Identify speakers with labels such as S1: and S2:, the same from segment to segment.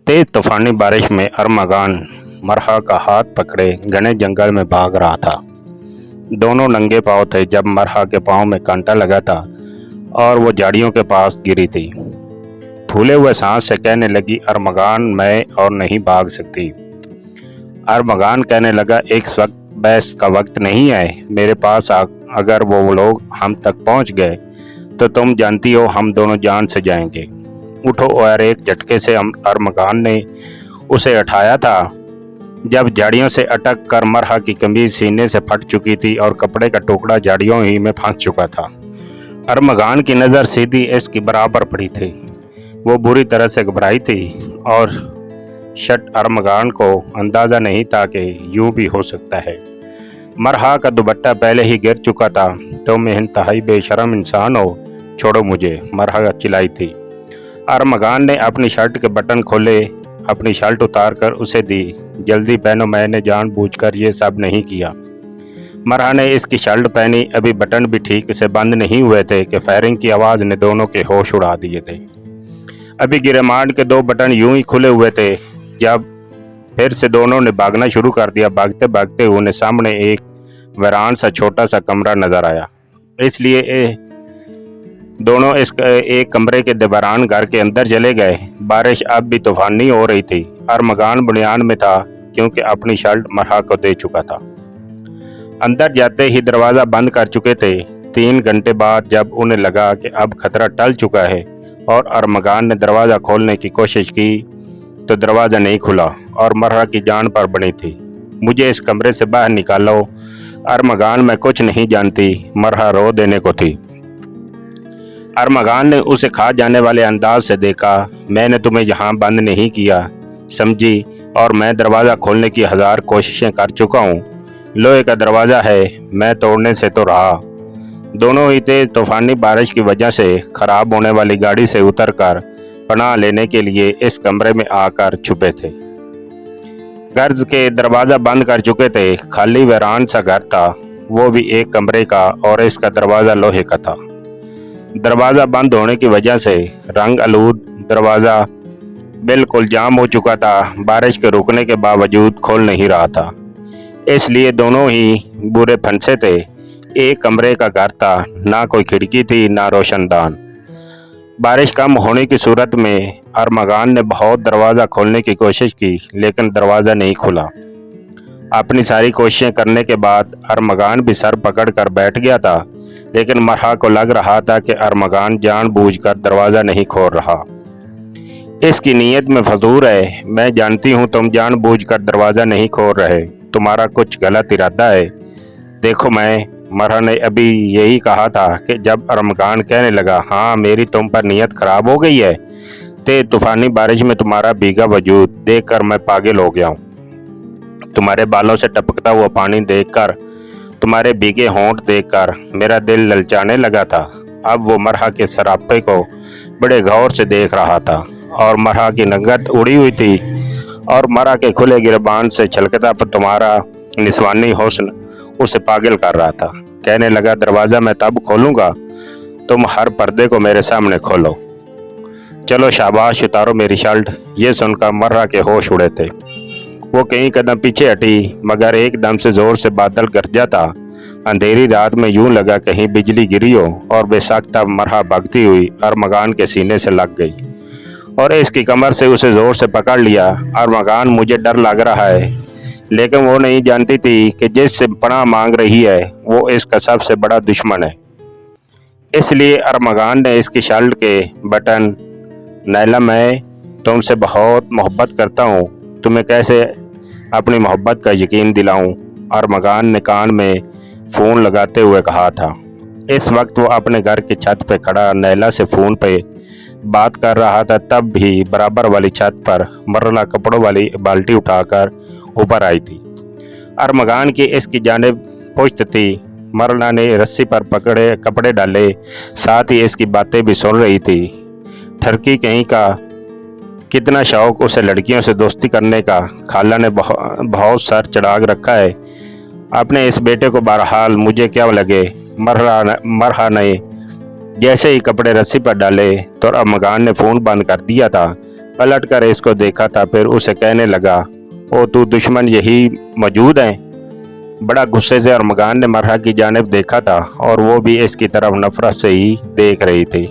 S1: तेज तूफानी बारिश में अरमगान मरहा का हाथ पकड़े घने जंगल में भाग रहा था। दोनों नंगे पांव थे जब मरहा के पांव में कांटा लगा था और वो झाड़ियों के पास गिरी थी। फूले हुए सांस से कहने लगी, अरमगान मैं और नहीं भाग सकती। अरमगान कहने लगा, एक वक्त बहस का वक्त नहीं है मेरे पास। अगर वो लोग हम तक पहुंच गए तो तुम जानती हो हम दोनों जान से जाएंगे। उठो। और एक झटके से अरमगान ने उसे उठाया था जब झाड़ियों से अटक कर मरहा की कमीज सीने से फट चुकी थी और कपड़े का टुकड़ा झाड़ियों ही में फंस चुका था। अरमगान की नज़र सीधी इसकी बराबर पड़ी थी। वो बुरी तरह से घबराई थी और शट अरमगान को अंदाज़ा नहीं था कि यूं भी हो सकता है। मरहा का दुपट्टा पहले ही गिर चुका था। तुम इंतहाई बेशरम इंसान हो, छोड़ो मुझे, मरहा चिल्लाई थी। अरमगान ने अपनी शर्ट के बटन खोले, अपनी शर्ट उतार कर उसे दी। जल्दी पहनो, मैंने जानबूझकर ये सब नहीं किया। मरहा ने इसकी शर्ट पहनी। अभी बटन भी ठीक से बंद नहीं हुए थे कि फायरिंग की आवाज़ ने दोनों के होश उड़ा दिए थे। अभी गिरेमांड के 2 बटन यूं ही खुले हुए थे जब फिर से दोनों ने भागना शुरू कर दिया। भागते भागते उन्हें सामने एक वीरान सा छोटा सा कमरा नजर आया। इसलिए दोनों इस एक कमरे के दीवारान घर के अंदर चले गए। बारिश अब भी तूफानी हो रही थी। अरमगान बुनियान में था क्योंकि अपनी शर्ट मरहा को दे चुका था। अंदर जाते ही दरवाज़ा बंद कर चुके थे। 3 घंटे बाद जब उन्हें लगा कि अब खतरा टल चुका है और अरमगान ने दरवाज़ा खोलने की कोशिश की तो दरवाज़ा नहीं खुला और मरहा की जान पर बनी थी। मुझे इस कमरे से बाहर निकालो। अरमगान मैं कुछ नहीं जानती, मरहा रो देने को थी। अरमगान ने उसे खा जाने वाले अंदाज से देखा। मैंने तुम्हें यहाँ बंद नहीं किया, समझी, और मैं दरवाज़ा खोलने की 1000 कोशिशें कर चुका हूँ। लोहे का दरवाज़ा है, मैं तोड़ने से तो रहा। दोनों ही तेज तूफानी बारिश की वजह से खराब होने वाली गाड़ी से उतरकर पनाह लेने के लिए इस कमरे में आकर छुपे थे। घर के दरवाज़ा बंद कर चुके थे। खाली वीरान सा घर था, वो भी एक कमरे का, और इसका दरवाज़ा लोहे का था। दरवाज़ा बंद होने की वजह से रंग आलूद दरवाज़ा बिल्कुल जाम हो चुका था। बारिश के रुकने के बावजूद खोल नहीं रहा था, इसलिए दोनों ही बुरे फंसे थे। एक कमरे का घर था, ना कोई खिड़की थी ना रोशनदान। बारिश कम होने की सूरत में अरमगान ने बहुत दरवाज़ा खोलने की कोशिश की, लेकिन दरवाज़ा नहीं खुला। अपनी सारी कोशिशें करने के बाद अरमगान भी सर पकड़ कर बैठ गया था, लेकिन मरहा को लग रहा था कि अरमगान जानबूझकर दरवाज़ा नहीं खोल रहा। इसकी नीयत में फजूर है। मैं जानती हूँ तुम जानबूझकर दरवाज़ा नहीं खोल रहे, तुम्हारा कुछ गलत इरादा है। देखो मरहा ने अभी यही कहा था कि जब अरमगान कहने लगा, हाँ मेरी तुम पर नीयत खराब हो गई है। तेज तूफानी बारिश में तुम्हारा भीगा वजूद देखकर मैं पागल हो गया हूँ। तुम्हारे बालों से टपकता हुआ पानी देखकर, तुम्हारे भीगे होंठ देखकर मेरा दिल ललचाने लगा था। अब वो मरहा के सरापे को बड़े गौर से देख रहा था और मरहा की नंगत उड़ी हुई थी और मरहा के खुले गिरबान से छलकता पर तुम्हारा निस्वानी हुस्न उसे पागल कर रहा था। कहने लगा, दरवाज़ा मैं तब खोलूँगा, तुम हर पर्दे को मेरे सामने खोलो। चलो शाबाश, उतारो मेरी शर्ट। ये सुनकर मरहा के होश उड़े थे। वो कई कदम पीछे हटी, मगर एकदम से जोर से बादल गरजा था। अंधेरी रात में यूं लगा कहीं बिजली गिरी हो और बेसाख्ता मरहा भागती हुई अरमगान के सीने से लग गई और इसकी कमर से उसे जोर से पकड़ लिया। अरमगान, मुझे डर लग रहा है, लेकिन वो नहीं जानती थी कि जिससे पनाह मांग रही है वो इसका सबसे बड़ा दुश्मन है। इसलिए अरमगान ने इसकी शर्ट के बटन, नैला मैं तुमसे बहुत मोहब्बत करता हूँ, तुम्हें कैसे अपनी मोहब्बत का यकीन दिलाऊं, अरमगान ने कान में फ़ोन लगाते हुए कहा था। इस वक्त वो अपने घर की छत पे खड़ा नैला से फ़ोन पे बात कर रहा था। तब भी बराबर वाली छत पर मरला कपड़ों वाली बाल्टी उठाकर ऊपर आई थी। अरमगान की इसकी जानिब पुश्त थी। मरला ने रस्सी पर पकड़े कपड़े डाले, साथ ही इसकी बातें भी सुन रही थी। ठरकी कहीं का, कितना शौक उसे लड़कियों से दोस्ती करने का। खाला ने बहुत सर चढ़ा रखा है अपने इस बेटे को। बहरहाल मुझे क्या लगे। मरहा ने जैसे ही कपड़े रस्सी पर डाले तो अरमगान ने फ़ोन बंद कर दिया था। पलट कर इसको देखा था, फिर उसे कहने लगा, ओ तू दुश्मन यही मौजूद हैं। बड़ा गुस्से से अरमगान ने मरहा की जानिब देखा था और वो भी इसकी तरफ नफरत से ही देख रही थी।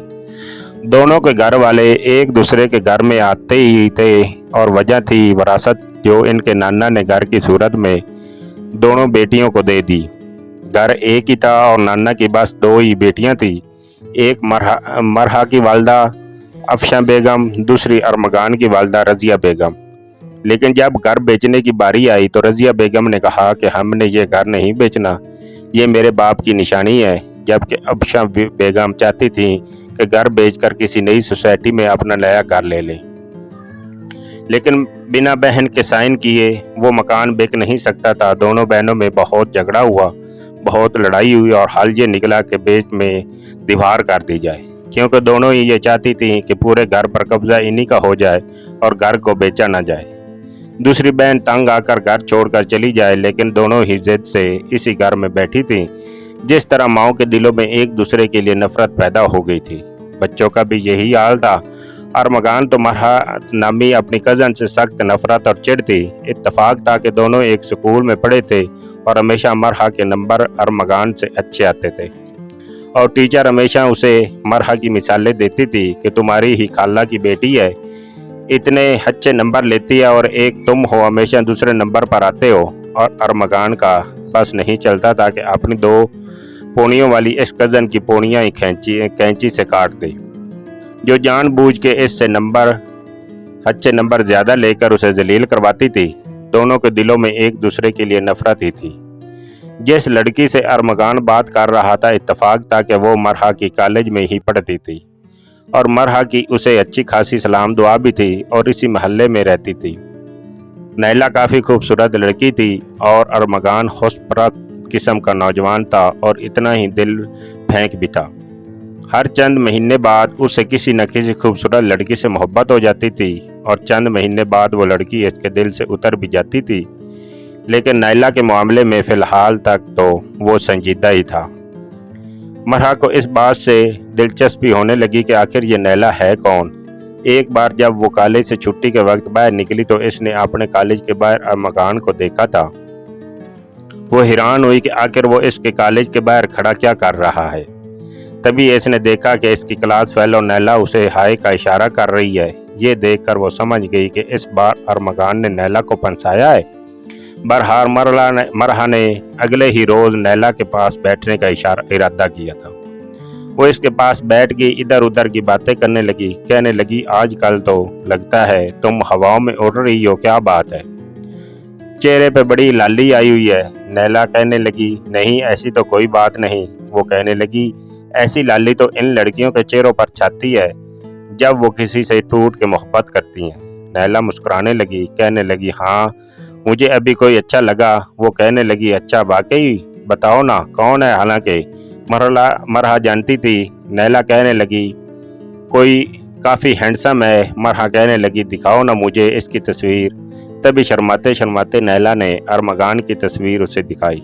S1: दोनों के घर वाले एक दूसरे के घर में आते ही थे और वजह थी विरासत जो इनके नाना ने घर की सूरत में दोनों बेटियों को दे दी। घर एक ही था और नाना की बस दो ही बेटियां थी, एक मरहा की वालदा अफशा बेगम, दूसरी अरमगान की वालदा रज़िया बेगम। लेकिन जब घर बेचने की बारी आई तो रज़िया बेगम ने कहा कि हमने ये घर नहीं बेचना, ये मेरे बाप की निशानी है, जबकि अफशा बेगम चाहती थी कि घर बेचकर किसी नई सोसाइटी में अपना नया घर ले लें। लेकिन बिना बहन के साइन किए वो मकान बिक नहीं सकता था। दोनों बहनों में बहुत झगड़ा हुआ, बहुत लड़ाई हुई और हल ये निकला कि बीच में दीवार कर दी जाए, क्योंकि दोनों ही ये चाहती थी कि पूरे घर पर कब्जा इन्हीं का हो जाए और घर को बेचा ना जाए। दूसरी बहन तंग आकर घर छोड़कर चली जाए, लेकिन दोनों ही जिद से इसी घर में बैठी थी। जिस तरह माओं के दिलों में एक दूसरे के लिए नफरत पैदा हो गई थी, बच्चों का भी यही हाल था। अरमगान तो मरहा नामी अपनी कज़न से सख्त नफरत और चिढ़ थी। इत्तफाक था कि दोनों एक स्कूल में पढ़े थे और हमेशा मरहा के नंबर अरमगान से अच्छे आते थे और टीचर हमेशा उसे मरहा की मिसालें देती थी कि तुम्हारी ही खाला की बेटी है, इतने अच्छे नंबर लेती है और एक तुम हो हमेशा दूसरे नंबर पर आते हो। और अरमगान का बस नहीं चलता था कि अपनी दो पोनियों वाली इस कज़न की पोनियाँ ही कैंची से काट दे, जो जानबूझ के इससे अच्छे नंबर ज़्यादा लेकर उसे जलील करवाती थी। दोनों के दिलों में एक दूसरे के लिए नफरत ही थी। जिस लड़की से अरमगान बात कर रहा था, इत्तफाक था कि वो मरहा की कॉलेज में ही पढ़ती थी और मरहा की उसे अच्छी खासी सलाम दुआ भी थी और इसी महल्ले में रहती थी। नैला काफ़ी खूबसूरत लड़की थी और अरमगान खुशपरस्त किस्म का नौजवान था और इतना ही दिल फेंक भी था। हर चंद महीने बाद उसे किसी न किसी खूबसूरत लड़की से मोहब्बत हो जाती थी और चंद महीने बाद वो लड़की इसके दिल से उतर भी जाती थी। लेकिन नैला के मामले में फ़िलहाल तक तो वो संजीदा ही था। मरहा को इस बात से दिलचस्पी होने लगी कि आखिर ये नैला है कौन। एक बार जब वो कॉलेज से छुट्टी के वक्त बाहर निकली तो इसने अपने कॉलेज के बाहर अरमगान को देखा था। वो हैरान हुई कि आखिर वो इसके कॉलेज के बाहर खड़ा क्या कर रहा है। तभी इसने देखा कि इसकी क्लास फेलो नैला उसे हाय का इशारा कर रही है। ये देखकर वो समझ गई कि इस बार अरमगान ने नैला को फंसाया है। बहरहाल मरहा ने अगले ही रोज़ नैला के पास बैठने का इरादा किया था। वो इसके पास बैठ गई, इधर उधर की बातें करने लगी, कहने लगी, आजकल तो लगता है तुम हवाओं में उड़ रही हो, क्या बात है, चेहरे पे बड़ी लाली आई हुई है। नैला कहने लगी, नहीं ऐसी तो कोई बात नहीं। वो कहने लगी, ऐसी लाली तो इन लड़कियों के चेहरों पर छाती है जब वो किसी से टूट के मोहब्बत करती हैं। नैला मुस्कुराने लगी, कहने लगी, हाँ मुझे अभी कोई अच्छा लगा। वो कहने लगी, अच्छा वाकई, बताओ ना कौन है। हालांकि मरहा जानती थी। नैला कहने लगी, कोई काफ़ी हैंडसम है। मरहा कहने लगी, दिखाओ ना मुझे इसकी तस्वीर। तभी शर्माते शर्माते नैला ने अरमगान की तस्वीर उसे दिखाई।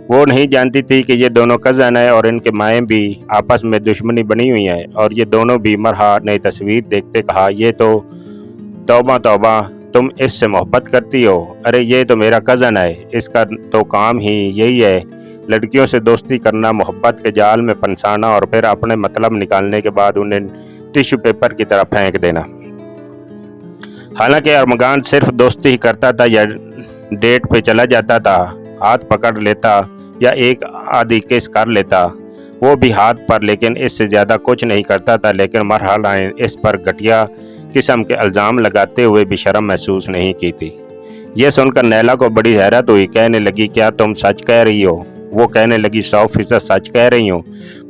S1: वो नहीं जानती थी कि ये दोनों कज़न है और इनके माएँ भी आपस में दुश्मनी बनी हुई हैं। और ये दोनों भी मरहा ने तस्वीर देखते कहा, ये तो तौबा तौबा, तुम इससे मोहब्बत करती हो। अरे ये तो मेरा कज़न है, इसका तो काम ही यही है, लड़कियों से दोस्ती करना, मोहब्बत के जाल में फंसाना और फिर अपने मतलब निकालने के बाद उन्हें टिश्यू पेपर की तरह फेंक देना। हालांकि अरमगान सिर्फ दोस्ती ही करता था या डेट पे चला जाता था, हाथ पकड़ लेता या एक आधी किस कर लेता, वो भी हाथ पर, लेकिन इससे ज़्यादा कुछ नहीं करता था। लेकिन मरहा ने इस पर घटिया किस्म के इल्ज़ाम लगाते हुए भी शर्म महसूस नहीं की थी। यह सुनकर नैला को बड़ी हैरत हुई, कहने लगी, क्या तुम सच कह रही हो। वो कहने लगी, 100% सच कह रही हूँ,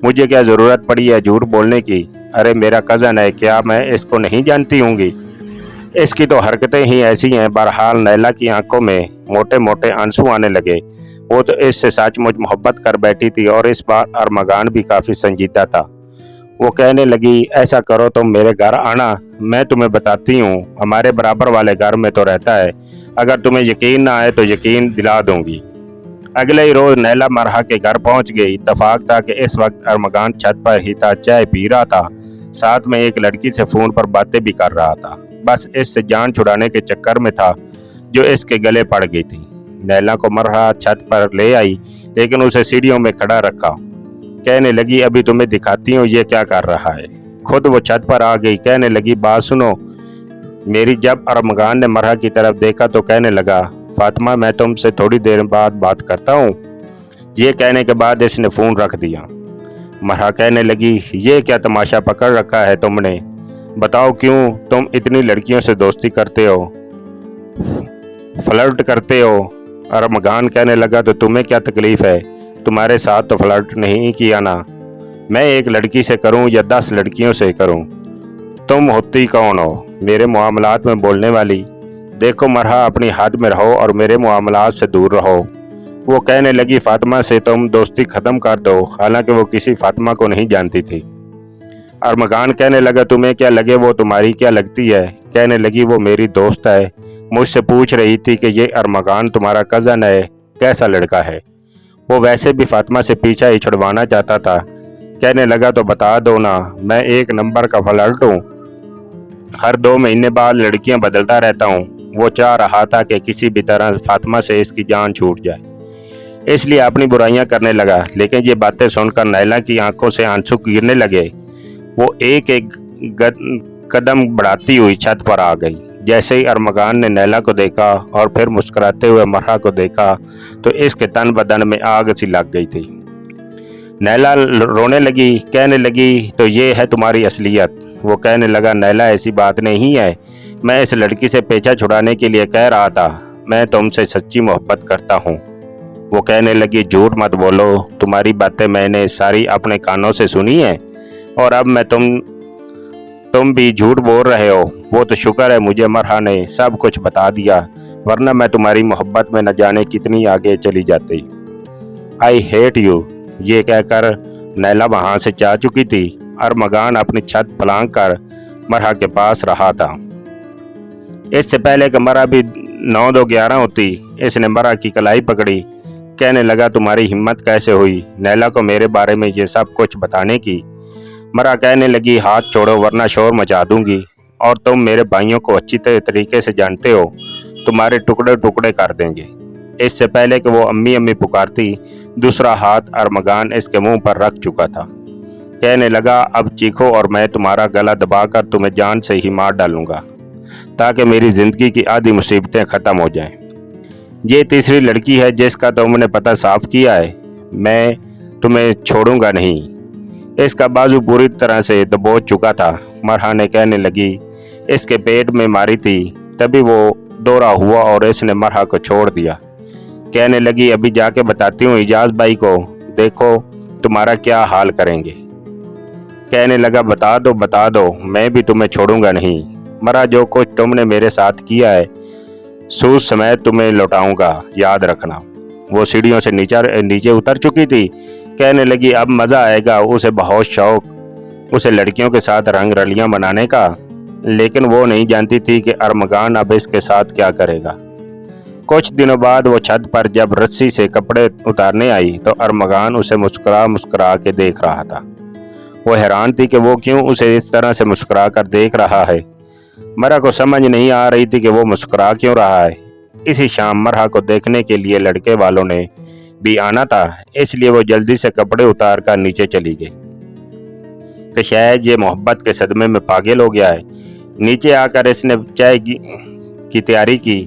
S1: मुझे क्या ज़रूरत पड़ी है झूठ बोलने की। अरे मेरा कज़न है, क्या मैं इसको नहीं जानती होंगी, इसकी तो हरकतें ही ऐसी हैं। बहरहाल नैला की आंखों में मोटे मोटे आंसू आने लगे। वो तो इससे सचमुच मोहब्बत कर बैठी थी और इस बार अरमगान भी काफ़ी संजीदा था। वो कहने लगी, ऐसा करो तुम मेरे घर आना, मैं तुम्हें बताती हूँ, हमारे बराबर वाले घर में तो रहता है, अगर तुम्हें यकीन ना आए तो यकीन दिला दूंगी। अगले ही रोज़ नैला मरहा के घर पहुँच गई। इत्तफाक था कि इस वक्त अरमगान छत पर ही था, चाय पी रहा था, साथ में एक लड़की से फ़ोन पर बातें भी कर रहा था। बस इससे जान छुड़ाने के चक्कर में था जो इसके गले पड़ गई थी। नैला को मरहा छत पर ले आई, लेकिन उसे सीढ़ियों में खड़ा रखा। कहने लगी, अभी तुम्हें दिखाती हूँ ये क्या कर रहा है। खुद वो छत पर आ गई। कहने लगी, बात सुनो मेरी। जब अरमगान ने मरहा की तरफ देखा तो कहने लगा, फातिमा मैं तुमसे थोड़ी देर बाद बात करता हूँ। ये कहने के बाद इसने फ़ोन रख दिया। मरहा कहने लगी, ये क्या तमाशा पकड़ रखा है तुमने, बताओ क्यों तुम इतनी लड़कियों से दोस्ती करते हो, फ्लर्ट करते हो। अरमगान कहने लगा, तो तुम्हें क्या तकलीफ़ है, तुम्हारे साथ तो फ्लर्ट नहीं किया ना। मैं एक लड़की से करूं या 10 लड़कियों से करूं, तुम होती कौन हो मेरे मामलात में बोलने वाली। देखो मरहा, अपनी हद में रहो और मेरे मामलात से दूर रहो। वो कहने लगी, फातिमा से तुम दोस्ती ख़त्म कर दो। हालांकि वो किसी फातिमा को नहीं जानती थी। अरमगान कहने लगा, तुम्हें क्या लगे वो तुम्हारी क्या लगती है। कहने लगी, वो मेरी दोस्त है, मुझसे पूछ रही थी कि ये अरमगान तुम्हारा कज़न है, कैसा लड़का है। वो वैसे भी फातिमा से पीछा ही छुड़वाना चाहता था। कहने लगा, तो बता दो ना, मैं एक नंबर का फ्लर्ट हूँ, हर 2 महीने बाद लड़कियां बदलता रहता हूँ। वो चाह रहा था कि किसी भी तरह फातिमा से इसकी जान छूट जाए, इसलिए अपनी बुराइयां करने लगा। लेकिन ये बातें सुनकर नैला की आंखों से आंसू गिरने लगे। वो एक एक कदम बढ़ाती हुई छत पर आ गई। जैसे ही अरमगान ने नैला को देखा और फिर मुस्कुराते हुए मरहा को देखा तो इसके तन बदन में आग सी लग गई थी। नैला रोने लगी। कहने लगी, तो ये है तुम्हारी असलियत। वो कहने लगा, नैला ऐसी बात नहीं है, मैं इस लड़की से पीछा छुड़ाने के लिए कह रहा था, मैं तुमसे सच्ची मोहब्बत करता हूँ। वो कहने लगी, झूठ मत बोलो, तुम्हारी बातें मैंने सारी अपने कानों से सुनी है और अब मैं तुम भी झूठ बोल रहे हो। वो तो शुक्र है मुझे मरहा ने सब कुछ बता दिया, वरना मैं तुम्हारी मोहब्बत में न जाने कितनी आगे चली जाती। I hate you. ये कहकर नैला वहाँ से जा चुकी थी। अरमगान अपनी छत फलांग कर मरहा के पास रहा था। इससे पहले कि मरहा भी 9-2-11 होती, इसने मरहा की कलाई पकड़ी। कहने लगा, तुम्हारी हिम्मत कैसे हुई नैला को मेरे बारे में ये सब कुछ बताने की। मरहा कहने लगी, हाथ छोड़ो वरना शोर मचा दूंगी, और तुम मेरे भाइयों को अच्छी तरीके से जानते हो, तुम्हारे टुकड़े टुकड़े कर देंगे। इससे पहले कि वो अम्मी अम्मी पुकारती, दूसरा हाथ अरमगान इसके मुंह पर रख चुका था। कहने लगा, अब चीखो और मैं तुम्हारा गला दबाकर तुम्हें जान से ही मार डालूंगा, ताकि मेरी ज़िंदगी की आधी मुसीबतें ख़त्म हो जाएं। ये तीसरी लड़की है जिसका तुमने पता साफ किया है, मैं तुम्हें छोड़ूंगा नहीं। इसका बाजू पूरी तरह से दबोच चुका था। मरहा ने कहने लगी, इसके पेट में मारी थी, तभी वो दौरा हुआ और इसने मरहा को छोड़ दिया। कहने लगी, अभी जाके बताती हूँ इजाज भाई को, देखो तुम्हारा क्या हाल करेंगे। कहने लगा, बता दो, मैं भी तुम्हें छोड़ूंगा नहीं। मरहा, जो कुछ तुमने मेरे साथ किया है सूद समेत तुम्हें लौटाऊंगा, याद रखना। वो सीढ़ियों से नीचे उतर चुकी थी। कहने लगी, अब मज़ा आएगा। उसे बहुत शौक उसे लड़कियों के साथ रंग रलियां मनाने का, लेकिन वो नहीं जानती थी कि अरमगान अब इसके साथ क्या करेगा। कुछ दिनों बाद वो छत पर जब रस्सी से कपड़े उतारने आई तो अरमगान उसे मुस्कुरा के देख रहा था। वो हैरान थी कि वो क्यों उसे इस तरह से मुस्कुरा कर देख रहा है। मरहा को समझ नहीं आ रही थी कि वो मुस्कुरा क्यों रहा है। इसी शाम मरहा को देखने के लिए लड़के वालों ने भी आना था, इसलिए वो जल्दी से कपड़े उतार कर नीचे चली गई कि शायद ये मोहब्बत के सदमे में पागल हो गया है। नीचे आकर इसने चाय की तैयारी की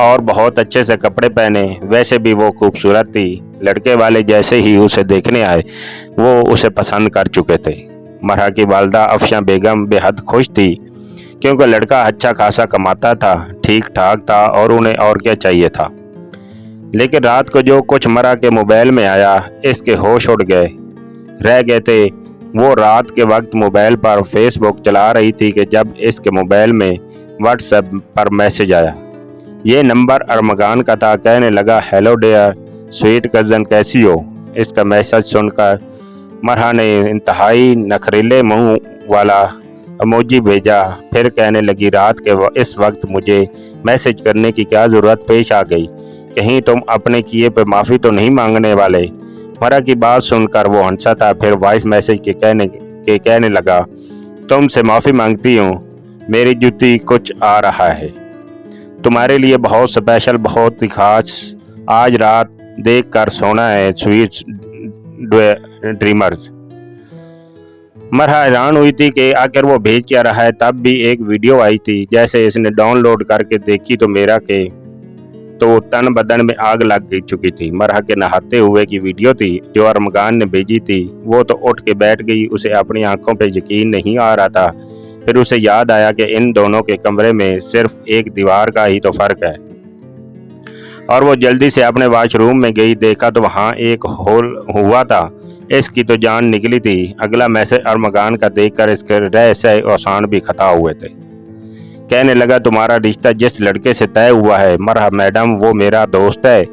S1: और बहुत अच्छे से कपड़े पहने। वैसे भी वो खूबसूरत थी। लड़के वाले जैसे ही उसे देखने आए वो उसे पसंद कर चुके थे। मरहा की वालदा अफशा बेगम बेहद खुश थी, क्योंकि लड़का अच्छा खासा कमाता था, ठीक ठाक था और उन्हें और क्या चाहिए था। लेकिन रात को जो कुछ मरहा के मोबाइल में आया, इसके होश उड़ रह गए थे। वो रात के वक्त मोबाइल पर फेसबुक चला रही थी कि जब इसके मोबाइल में व्हाट्सएप पर मैसेज आया। ये नंबर अरमगान का था। कहने लगा, हेलो डियर स्वीट कज़न, कैसी हो। इसका मैसेज सुनकर मरहा ने इंतहाई नखरीले मुंह वाला इमोजी भेजा। फिर कहने लगी, रात के इस वक्त मुझे मैसेज करने की क्या ज़रूरत पेश आ गई, कहीं तुम अपने किए पे माफ़ी तो नहीं मांगने वाले। मरहा की बात सुनकर वो हंसा था। फिर वॉइस मैसेज के कहने लगा, तुमसे माफ़ी मांगती हूँ, मेरी जूती कुछ आ रहा है, तुम्हारे लिए बहुत स्पेशल, बहुत ही खास, आज रात देख कर सोना है, स्वीट्स ड्रीमर्स। मरहा हैरान हुई थी कि आखिर वो भेज क्या रहा है। तब भी एक वीडियो आई थी, जैसे इसने डाउनलोड करके देखी तो मेरा के तो तन बदन में आग लग चुकी थी। मरहा के नहाते हुए की वीडियो थी जो अरमगान ने भेजी थी। वो तो उठ के बैठ गई, उसे अपनी आंखों पे यकीन नहीं आ रहा था। फिर उसे याद आया कि इन दोनों के कमरे में सिर्फ एक दीवार का ही तो फर्क है, और वो जल्दी से अपने वॉशरूम में गई। देखा तो वहाँ एक होल हुआ था। इसकी तो जान निकली थी। अगला मैसेज अरमगान का देखकर इसके रहस्य आसान भी खता हुए थे। कहने लगा, तुम्हारा रिश्ता जिस लड़के से तय हुआ है, मरहा मैडम, वो मेरा दोस्त है,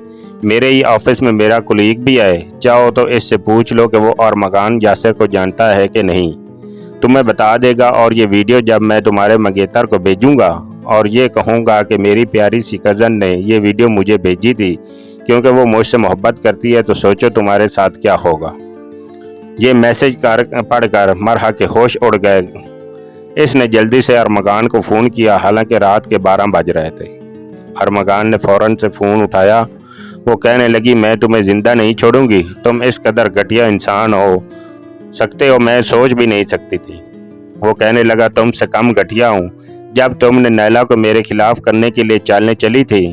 S1: मेरे ही ऑफिस में मेरा कुलीग भी है। चाहो तो इससे पूछ लो कि वो अरमगान यासिर को जानता है कि नहीं, तुम्हें बता देगा। और ये वीडियो जब मैं तुम्हारे मंगेतर को भेजूंगा और ये कहूँगा कि मेरी प्यारी सी कज़न ने ये वीडियो मुझे भेजी थी क्योंकि वो मुझसे मोहब्बत करती है, तो सोचो तुम्हारे साथ क्या होगा। ये मैसेज पढ़कर मरहा के होश उड़ गए। इसने जल्दी से अरमगान को फ़ोन किया, हालांकि रात के 12 बज रहे थे। अरमगान ने फ़ौरन से फ़ोन उठाया। वो कहने लगी, मैं तुम्हें ज़िंदा नहीं छोड़ूंगी, तुम इस कदर घटिया इंसान हो सकते हो, मैं सोच भी नहीं सकती थी। वो कहने लगा, तुमसे कम घटिया हूँ। जब तुमने नैला को मेरे खिलाफ करने के लिए चालने चली थी,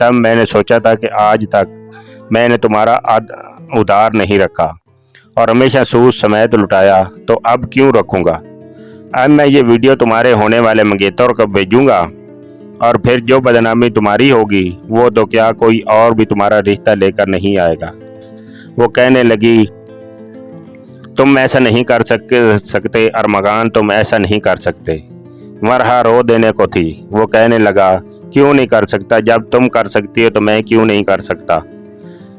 S1: तब मैंने सोचा था कि आज तक मैंने तुम्हारा उधार नहीं रखा और हमेशा सूद समेत लुटाया, तो अब क्यों रखूँगा। अब मैं ये वीडियो तुम्हारे होने वाले मंगेतर को भेजूंगा, और फिर जो बदनामी तुम्हारी होगी वो तो क्या कोई और भी तुम्हारा रिश्ता लेकर नहीं आएगा। वो कहने लगी, तुम ऐसा नहीं कर सकते अरमगान, तुम ऐसा नहीं कर सकते। मरहा रो देने को थी। वो कहने लगा, क्यों नहीं कर सकता, जब तुम कर सकती हो तो मैं क्यों नहीं कर सकता।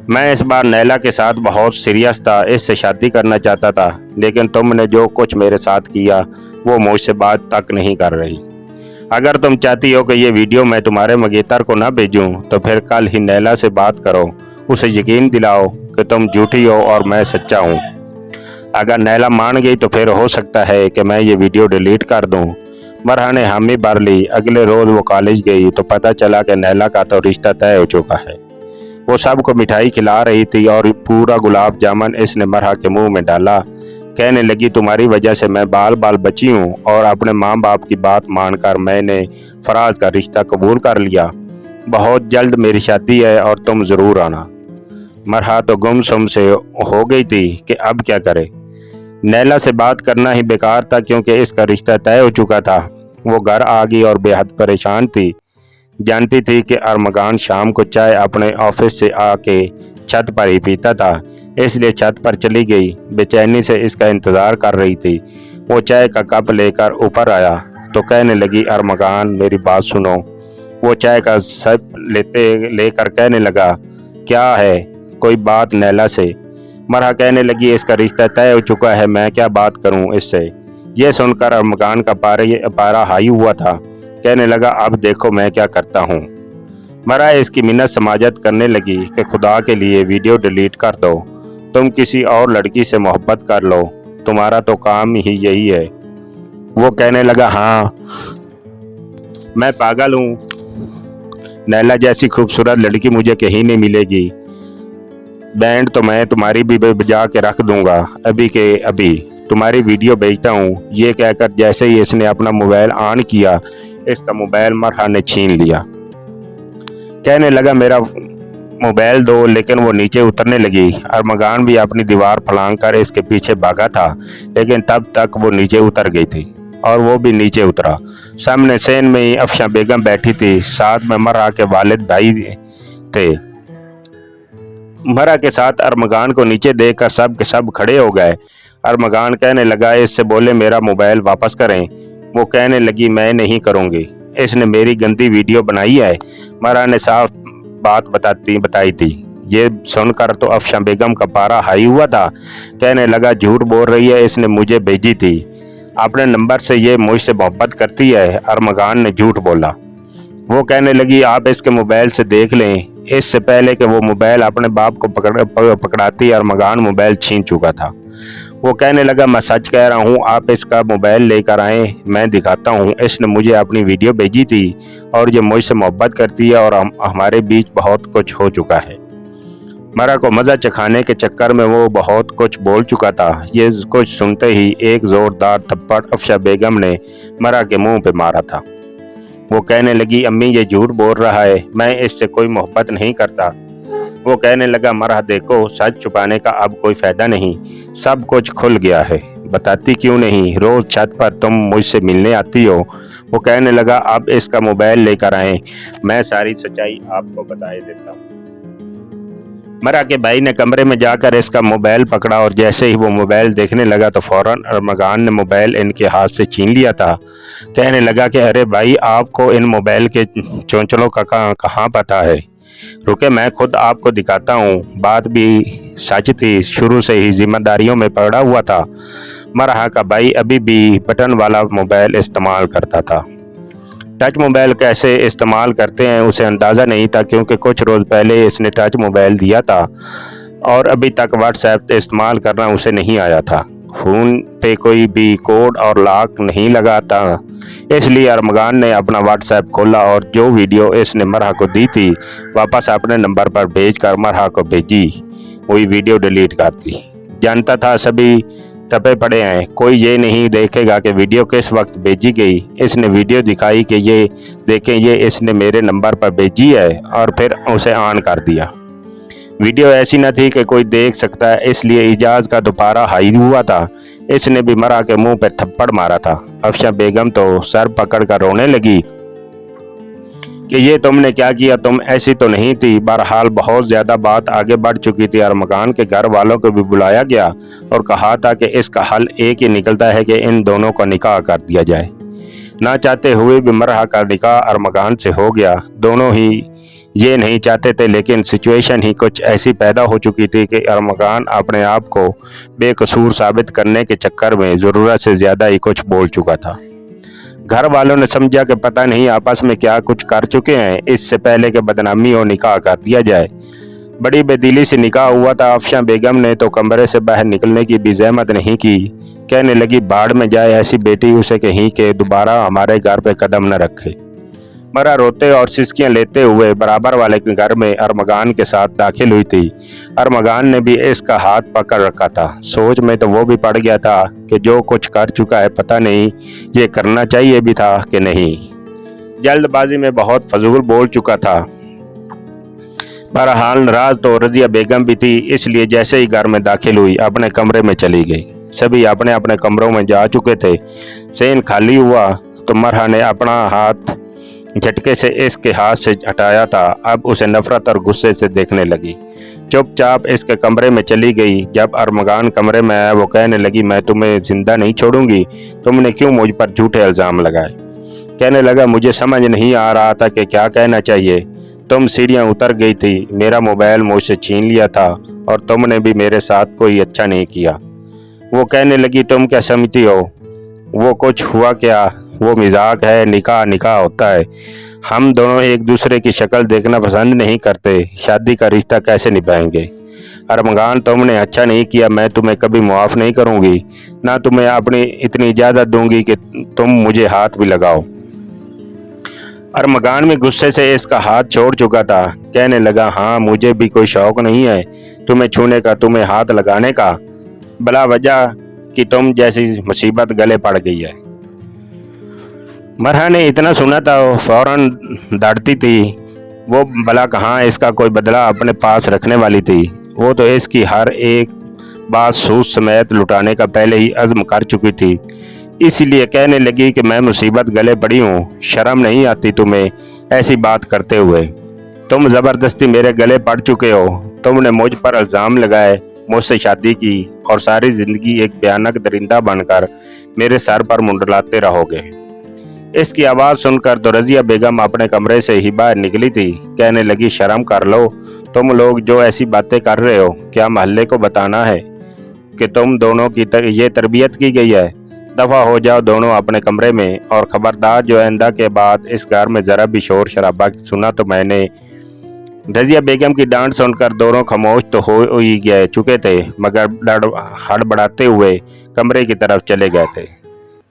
S1: मैं इस बार नैला के साथ बहुत सीरियस था, इससे शादी करना चाहता था, लेकिन तुमने जो कुछ मेरे साथ किया वो मुझसे बात तक नहीं कर रही। अगर तुम चाहती हो कि ये वीडियो मैं तुम्हारे मंगेतर को ना भेजूं, तो फिर कल ही नैला से बात करो, उसे यकीन दिलाओ कि तुम झूठी हो और मैं सच्चा हूँ। अगर नैला मान गई तो फिर हो सकता है कि मैं ये वीडियो डिलीट कर दूँ। मरहा ने हामी भर ली। अगले रोज़ वो कॉलेज गई तो पता चला कि नैला का तो रिश्ता तय हो चुका है। वो सबको मिठाई खिला रही थी और पूरा गुलाब जामुन इसने मरहा के मुंह में डाला। कहने लगी, तुम्हारी वजह से मैं बाल बाल बची हूँ और अपने माँ बाप की बात मानकर मैंने फराज का रिश्ता कबूल कर लिया। बहुत जल्द मेरी शादी है और तुम ज़रूर आना। मरहा तो गुमसुम से हो गई थी कि अब क्या करे। नैला से बात करना ही बेकार था क्योंकि इसका रिश्ता तय हो चुका था। वो घर आ गई और बेहद परेशान थी। जानती थी कि अरमगान शाम को चाय अपने ऑफिस से आके छत पर ही पीता था, इसलिए छत पर चली गई। बेचैनी से इसका इंतज़ार कर रही थी। वो चाय का कप लेकर ऊपर आया तो कहने लगी, अरमगान मेरी बात सुनो। वो चाय का सिप लेकर कहने लगा, क्या है, कोई बात नैला से। मरहा कहने लगी, इसका रिश्ता तय हो चुका है, मैं क्या बात करूं इससे। यह सुनकर अरमगान का पारा हाई हुआ था। कहने लगा, अब देखो मैं क्या करता हूँ। मरहा इसकी मिन्नत समाजत करने लगी कि खुदा के लिए वीडियो डिलीट कर दो, तुम किसी और लड़की से मोहब्बत कर लो, तुम्हारा तो काम ही यही है। वो कहने लगा, हाँ मैं पागल हूँ, नैला जैसी खूबसूरत लड़की मुझे कहीं नहीं मिलेगी। बैंड तो मैं तुम्हारी भी बजा के रख दूंगा, अभी के अभी तुम्हारी वीडियो भेजता हूँ। ये कहकर जैसे ही इसने अपना मोबाइल ऑन किया, इसका मोबाइल मरहा ने छीन लिया। कहने लगा, मेरा मोबाइल दो, लेकिन वो नीचे उतरने लगी। अरमगान भी अपनी दीवार फलांग कर इसके पीछे भागा था, लेकिन तब तक वो नीचे उतर गई थी और वो भी नीचे उतरा। सामने सेन में ही अफशा बेगम बैठी थी, साथ में मरहा के वालिद भाई थे। मरहा के साथ अरमगान को नीचे देखकर सब के सब खड़े हो गए। अरमगान कहने लगा, इससे बोले मेरा मोबाइल वापस करें। वो कहने लगी, मैं नहीं करूँगी, इसने मेरी गंदी वीडियो बनाई है। मरहा ने साफ बात बताई थी। ये सुनकर तो अफशा बेगम का पारा हाई हुआ था। कहने लगा, झूठ बोल रही है, इसने मुझे भेजी थी अपने नंबर से, ये मुझसे मोहब्बत करती है। अरमगान ने झूठ बोला। वो कहने लगी, आप इसके मोबाइल से देख लें। इससे पहले कि वो मोबाइल अपने बाप को पकड़ाती, अरमगान मोबाइल छीन चुका था। وہ کہنے لگا میں سچ کہہ رہا ہوں، آپ اس کا موبائل لے کر آئیں، میں دکھاتا ہوں۔ اس نے مجھے اپنی ویڈیو بھیجی تھی اور یہ مجھ سے محبت کرتی ہے اور ہمارے بیچ بہت کچھ ہو چکا ہے۔ مرا کو مزہ چکھانے کے چکر میں وہ بہت کچھ بول چکا تھا۔ یہ کچھ سنتے ہی ایک زوردار تھپڑ افشا بیگم نے مرا کے منہ پہ مارا تھا۔ وہ کہنے لگی امی یہ جھوٹ بول رہا ہے، میں اس سے کوئی محبت نہیں کرتا۔ وہ کہنے لگا مرا دیکھو، سچ چھپانے کا اب کوئی فائدہ نہیں، سب کچھ کھل گیا ہے، بتاتی کیوں نہیں؟ روز چھت پر تم مجھ سے ملنے آتی ہو۔ وہ کہنے لگا اب اس کا موبائل لے کر آئیں، میں ساری سچائی آپ کو بتائے دیتا ہوں۔ مرا کے بھائی نے کمرے میں جا کر اس کا موبائل پکڑا اور جیسے ہی وہ موبائل دیکھنے لگا تو فوراً ارمغان نے موبائل ان کے ہاتھ سے چھین لیا تھا۔ کہنے لگا کہ ارے بھائی، آپ کو ان موبائل کے چونچلوں کا کہاں پتہ ہے؟ رکے میں خود آپ کو دکھاتا ہوں۔ بات بھی سچ تھی، شروع سے ہی ذمہ داریوں میں پڑا ہوا تھا۔ مرا کا بھائی ابھی بھی بٹن والا موبائل استعمال کرتا تھا۔ ٹچ موبائل کیسے استعمال کرتے ہیں اسے اندازہ نہیں تھا، کیونکہ کچھ روز پہلے اس نے ٹچ موبائل دیا تھا اور ابھی تک واٹس ایپ استعمال کرنا اسے نہیں آیا تھا۔ فون پہ کوئی بھی کوڈ اور لاک نہیں لگا تھا، اس لیے ارمغان نے اپنا واٹس ایپ کھولا اور جو ویڈیو اس نے مرا کو دی تھی واپس اپنے نمبر پر بھیج کر مرا کو بھیجی ہوئی ویڈیو ڈیلیٹ کر دی۔ جانتا تھا سبھی تپے پڑے ہیں، کوئی یہ نہیں دیکھے گا کہ ویڈیو کس وقت بھیجی گئی۔ اس نے ویڈیو دکھائی کہ یہ دیکھیں، یہ اس نے میرے نمبر پر بھیجی ہے، اور پھر اسے آن کر دیا۔ ویڈیو ایسی نہ تھی کہ کوئی دیکھ سکتا ہے، اس لیے اعجاز کا دوپہرا ہائی ہوا تھا۔ اس نے بھی مرا کے منہ پہ تھپڑ مارا تھا۔ افشا بیگم تو سر پکڑ کر رونے لگی کہ یہ تم نے کیا کیا، تم ایسی تو نہیں تھی۔ بہرحال بہت زیادہ بات آگے بڑھ چکی تھی۔ ارمغان کے گھر والوں کو بھی بلایا گیا اور کہا تھا کہ اس کا حل ایک ہی نکلتا ہے کہ ان دونوں کا نکاح کر دیا جائے۔ نہ چاہتے ہوئے بھی مرا کا نکاح ارمغان سے ہو گیا۔ دونوں ہی یہ نہیں چاہتے تھے، لیکن سچویشن ہی کچھ ایسی پیدا ہو چکی تھی کہ ارمغان اپنے آپ کو بے قصور ثابت کرنے کے چکر میں ضرورت سے زیادہ ہی کچھ بول چکا تھا۔ گھر والوں نے سمجھا کہ پتہ نہیں آپس میں کیا کچھ کر چکے ہیں، اس سے پہلے کہ بدنامی ہو نکاح کر دیا جائے۔ بڑی بے دلی سے نکاح ہوا تھا۔ افشا بیگم نے تو کمرے سے باہر نکلنے کی بھی زحمت نہیں کی۔ کہنے لگی بھاڑ میں جائے ایسی بیٹی اسے کہیں کہ دوبارہ ہمارے گھر پہ قدم نہ رکھے۔ مرا روتے اور سسکیاں لیتے ہوئے برابر والے کے گھر میں ارمغان کے ساتھ داخل ہوئی تھی۔ ارمغان نے بھی اس کا ہاتھ پکڑ رکھا تھا۔ سوچ میں تو وہ بھی پڑ گیا تھا کہ جو کچھ کر چکا ہے پتہ نہیں یہ کرنا چاہیے بھی تھا کہ نہیں۔ جلد بازی میں بہت فضول بول چکا تھا۔ بہرحال ناراض تو رضیہ بیگم بھی تھی، اس لیے جیسے ہی گھر میں داخل ہوئی اپنے کمرے میں چلی گئی۔ سبھی اپنے اپنے کمروں میں جا چکے تھے۔ سین خالی ہوا تو مرا نے اپنا ہاتھ جھٹکے سے اس کے ہاتھ سے ہٹایا تھا۔ اب اسے نفرت اور غصے سے دیکھنے لگی۔ چپ چاپ اس کے کمرے میں چلی گئی۔ جب ارمغان کمرے میں آیا وہ کہنے لگی میں تمہیں زندہ نہیں چھوڑوں گی، تم نے کیوں مجھ پر جھوٹے الزام لگائے؟ کہنے لگا مجھے سمجھ نہیں آ رہا تھا کہ کیا کہنا چاہیے۔ تم سیڑھیاں اتر گئی تھی، میرا موبائل مجھ سے چھین لیا تھا اور تم نے بھی میرے ساتھ کوئی اچھا نہیں کیا۔ وہ کہنے لگی تم کیا سمجھتی ہو وہ کچھ ہوا کیا؟ وہ مذاق ہے، نکاح نکاح ہوتا ہے۔ ہم دونوں ایک دوسرے کی شکل دیکھنا پسند نہیں کرتے، شادی کا رشتہ کیسے نبھائیں گے؟ ارمغان تم نے اچھا نہیں کیا، میں تمہیں کبھی معاف نہیں کروں گی، نہ تمہیں اپنی اتنی اجازت دوں گی کہ تم مجھے ہاتھ بھی لگاؤ۔ ارمغان میں غصے سے اس کا ہاتھ چھوڑ چکا تھا۔ کہنے لگا ہاں مجھے بھی کوئی شوق نہیں ہے تمہیں چھونے کا، تمہیں ہاتھ لگانے کا، بلا وجہ کہ تم جیسی مصیبت گلے پڑ گئی ہے۔ مرا نے اتنا سنا تھا فوراً داڑتی تھی، وہ بلا کہاں اس کا کوئی بدلہ اپنے پاس رکھنے والی تھی۔ وہ تو اس کی ہر ایک بات سود سمیت لٹانے کا پہلے ہی عزم کر چکی تھی۔ اسی لیے کہنے لگی کہ میں مصیبت گلے پڑی ہوں، شرم نہیں آتی تمہیں ایسی بات کرتے ہوئے؟ تم زبردستی میرے گلے پڑ چکے ہو، تم نے مجھ پر الزام لگائے، مجھ سے شادی کی اور ساری زندگی ایک بھیانک درندہ بن کر میرے سر پر منڈلاتے رہو گے۔ اس کی آواز سن کر تو رضیہ بیگم اپنے کمرے سے ہی باہر نکلی تھی۔ کہنے لگی شرم کر لو، تم لوگ جو ایسی باتیں کر رہے ہو کیا محلے کو بتانا ہے کہ تم دونوں کی یہ تربیت کی گئی ہے؟ دفعہ ہو جاؤ دونوں اپنے کمرے میں، اور خبردار جو آئندہ کے بعد اس گھر میں ذرا بھی شور شرابہ سنا تو میں نے रज़िया बेगम की डांट सुनकर दोनों खामोश तो हो ही गए चुके थे, मगर हड़बड़ाते हुए कमरे की तरफ चले गए थे।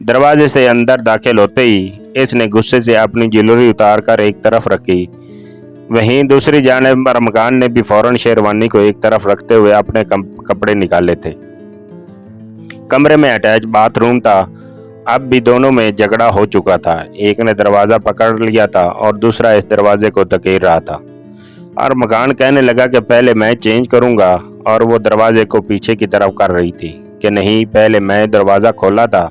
S1: दरवाजे से अंदर दाखिल होते ही इसने गुस्से से अपनी ज्वेलरी उतार कर एक तरफ रखी। वहीं दूसरी जानिब रमकान ने भी फौरन शेरवानी को एक तरफ रखते हुए अपने कपड़े निकाले थे। कमरे में अटैच बाथरूम था। अब भी दोनों में झगड़ा हो चुका था। एक ने दरवाज़ा पकड़ लिया था और दूसरा इस दरवाजे को धकेल रहा था। और मकान कहने लगा कि पहले मैं चेंज करूंगा, और वो दरवाजे को पीछे की तरफ कर रही थी कि नहीं, पहले मैं दरवाज़ा खोला था,